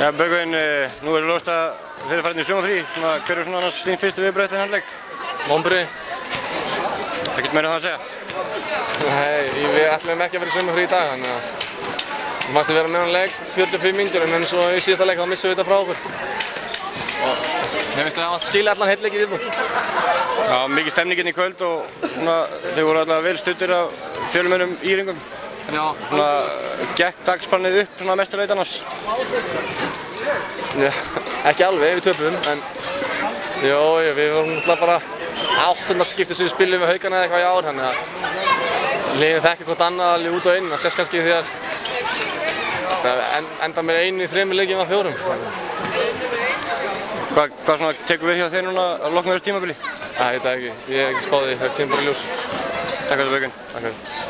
Ja, Bögvin, nú er ljóst að þeir eru farin í sumarfrí. Hver eru annars þín fyrstu viðbrögð eftir þennan leik? Vonbrigði. Ekkert meira um það að segja? Nei, við ætlum ekki að vera í sumarfrí í dag, þannig að við mátti vera með hann leik 45 mínútur en svo í síðasta leik þá missum við þetta frá okkur. Og mér finnst það að skilja allan heill leikið viðbútt. Já, mikið stemningin í kvöld og þeir voru allavega vel studdir af fjölmennum íringum. Já. Gekk dagsplanið upp mestuleyti annars? Já, ekki alveg, við töpum, en við vorum náttúrulega bara 8. skipti sem við spilum við Haukana eða eitthvað í ár, þannig að liðin þekkir hvort annað alveg út og inn. Það sést kannski því að enda með 1 í 3 leikjum af 4. Hvað tekur við hjá þér núna að lokna þessu tímabili? Það veit ég ekki, ég hef ekki spáð því, það kemur bara í ljós. Takk fyrir Bögvin. Takk fyrir.